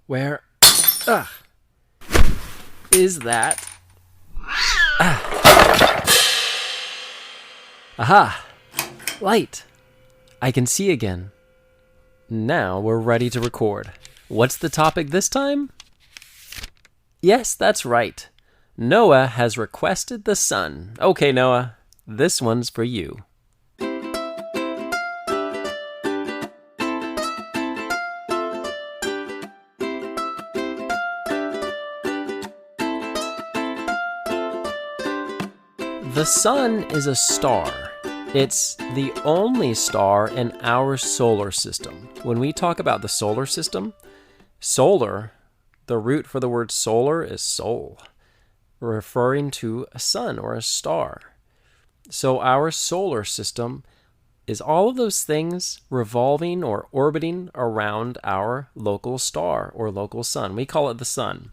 Where is that? Aha! Light! I can see again. Now we're ready to record. What's the topic this time? Yes, that's right. Noah has requested the sun. Okay, Noah, this one's for you. The sun is a star. It's the only star in our solar system. When we talk about the solar system, solar, the root for the word solar is sol, referring to a sun or a star. So our solar system is all of those things revolving or orbiting around our local star or local sun. We call it the sun.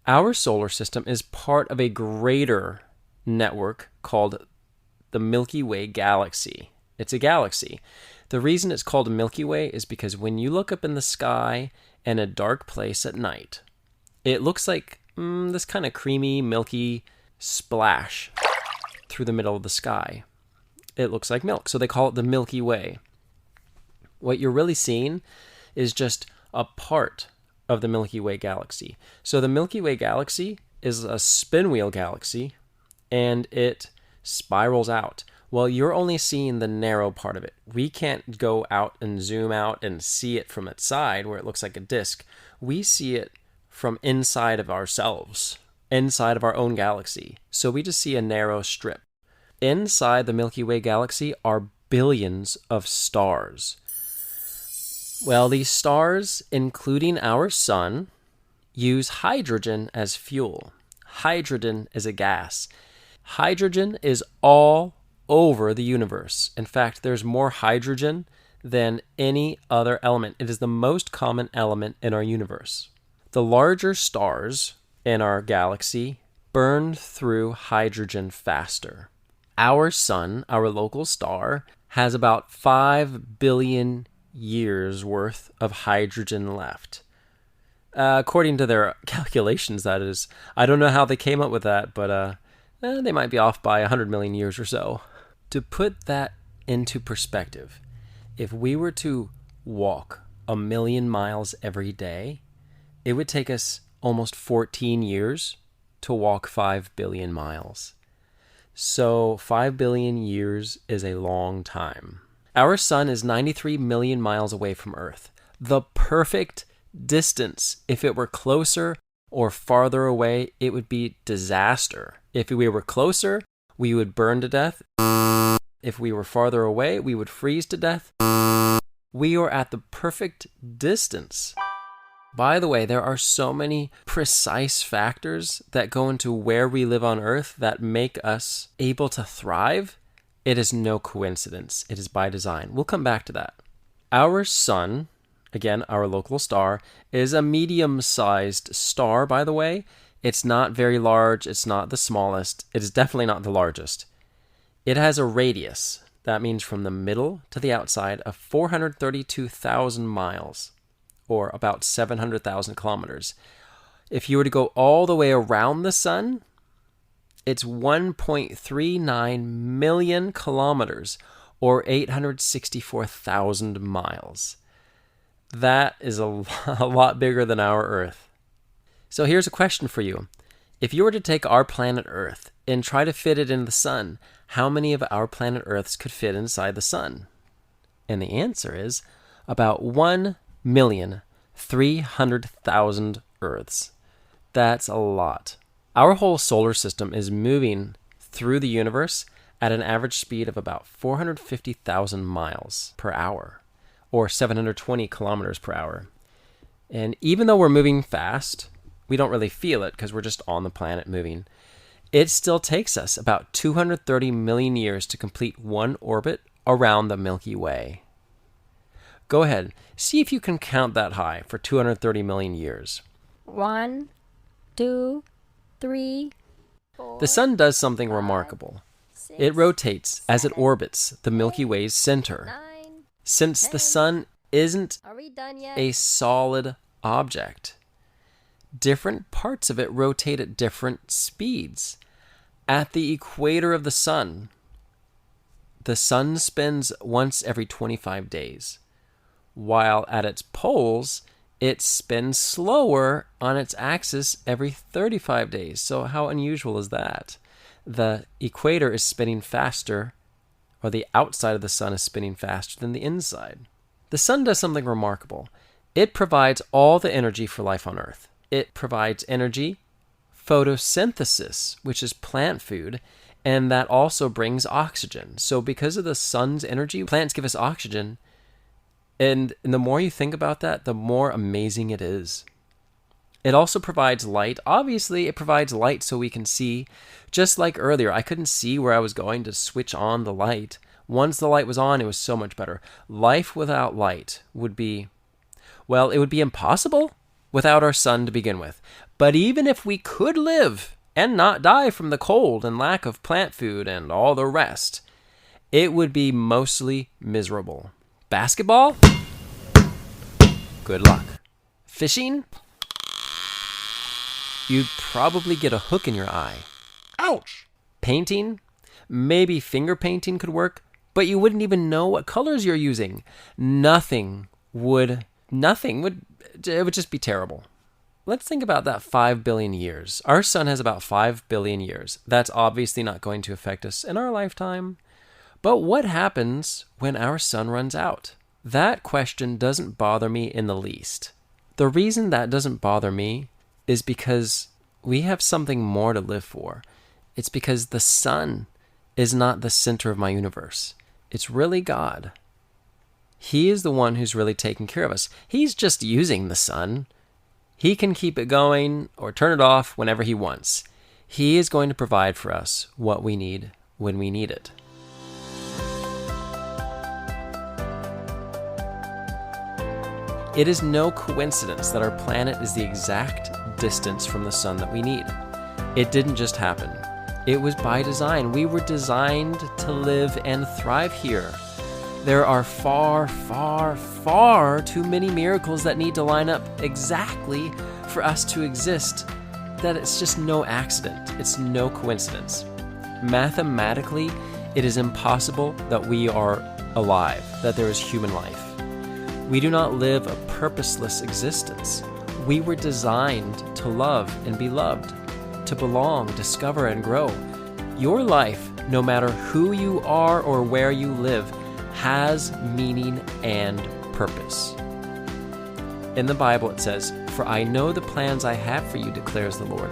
Our solar system is part of a greater network called the Milky Way galaxy. It's a galaxy. The reason it's called a Milky Way is because when you look up in the sky in a dark place at night, it looks like this kind of creamy, milky splash through the middle of the sky. It looks like milk, so they call it the Milky Way. What you're really seeing is just a part of the Milky Way galaxy. So the Milky Way galaxy is a spinwheel galaxy, and it spirals out. Well, you're only seeing the narrow part of it. We can't go out and zoom out and see it from its side where it looks like a disc. We see it from inside of ourselves, inside of our own galaxy. So we just see a narrow strip. Inside the Milky Way galaxy are billions of stars. Well, these stars, including our sun, use hydrogen as fuel. Hydrogen is a gas. Hydrogen is all over the universe. In fact, there's more hydrogen than any other element. It is the most common element in our universe. The larger stars in our galaxy burn through hydrogen faster. Our sun, our local star, has about 5 billion years worth of hydrogen left. According to their calculations, that is. I don't know how they came up with that, but they might be off by 100 million years or so. To put that into perspective, if we were to walk 1 million miles every day, it would take us almost 14 years to walk 5 billion miles. So 5 billion years is a long time. Our sun is 93 million miles away from Earth. The perfect distance. If it were closer or farther away, it would be disaster. If we were closer, we would burn to death. If we were farther away, we would freeze to death. We are at the perfect distance. By the way, there are so many precise factors that go into where we live on Earth that make us able to thrive. It is no coincidence. It is by design. We'll come back to that. Our sun, again, our local star, is a medium-sized star, by the way. It's not very large. It's not the smallest. It is definitely not the largest. It has a radius. That means from the middle to the outside of 432,000 miles, or about 700,000 kilometers. If you were to go all the way around the sun, it's 1.39 million kilometers, or 864,000 miles. That is a lot bigger than our Earth. So here's a question for you. If you were to take our planet Earth and try to fit it in the sun, how many of our planet Earths could fit inside the sun? And the answer is about 1,300,000 Earths. That's a lot. Our whole solar system is moving through the universe at an average speed of about 450,000 miles per hour, or 720 kilometers per hour. And even though we're moving fast, we don't really feel it because we're just on the planet moving. It still takes us about 230 million years to complete one orbit around the Milky Way. Go ahead, see if you can count that high for 230 million years. 1, 2, 3, 4. The sun does something remarkable. It rotates as it orbits the Milky Way's center. Since the sun isn't Are we done yet? a solid object. Different parts of it rotate at different speeds. At the equator of the sun spins once every 25 days, while at its poles, it spins slower on its axis every 35 days. So how unusual is that? The equator is spinning faster, or the outside of the sun is spinning faster than the inside. The sun does something remarkable. It provides all the energy for life on Earth. It provides energy, photosynthesis, which is plant food, and that also brings oxygen. So because of the sun's energy, plants give us oxygen. And the more you think about that, the more amazing it is. It also provides light. Obviously, it provides light so we can see. Just like earlier, I couldn't see where I was going to switch on the light. Once the light was on, it was so much better. Life without light would be, well, it would be impossible without our sun to begin with. But even if we could live and not die from the cold and lack of plant food and all the rest, it would be mostly miserable. Basketball? Good luck. Fishing? You'd probably get a hook in your eye. Ouch! Painting? Maybe finger painting could work, but you wouldn't even know what colors you're using. It would just be terrible. Let's think about that 5 billion years. Our sun has about 5 billion years. That's obviously not going to affect us in our lifetime. But what happens when our sun runs out? That question doesn't bother me in the least. The reason that doesn't bother me is because we have something more to live for. It's because the sun is not the center of my universe. It's really God. He is the one who's really taking care of us. He's just using the sun. He can keep it going or turn it off whenever he wants. He is going to provide for us what we need when we need it. It is no coincidence that our planet is the exact distance from the sun that we need. It didn't just happen. It was by design. We were designed to live and thrive here. There are far, far, far too many miracles that need to line up exactly for us to exist, that it's just no accident. It's no coincidence. Mathematically, it is impossible that we are alive, that there is human life. We do not live a purposeless existence. We were designed to love and be loved, to belong, discover, and grow. Your life, no matter who you are or where you live, has meaning and purpose. In the Bible it says, "For I know the plans I have for you, declares the Lord,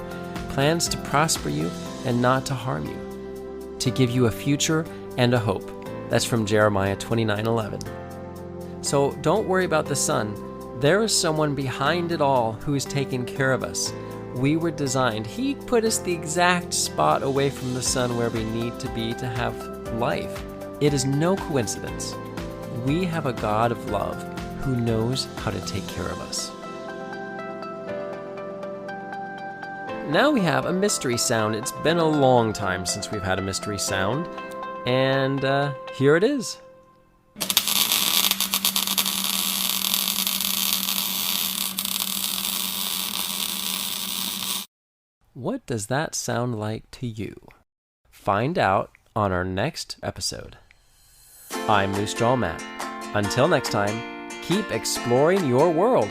plans to prosper you and not to harm you, to give you a future and a hope." That's from Jeremiah 29:11. So don't worry about the sun. There is someone behind it all who is taking care of us. We were designed. He put us the exact spot away from the sun where we need to be to have life. It is no coincidence. We have a God of love who knows how to take care of us. Now we have a mystery sound. It's been a long time since we've had a mystery sound, and here it is. What does that sound like to you? Find out on our next episode. I'm Moose Jaw Matt. Until next time, keep exploring your world.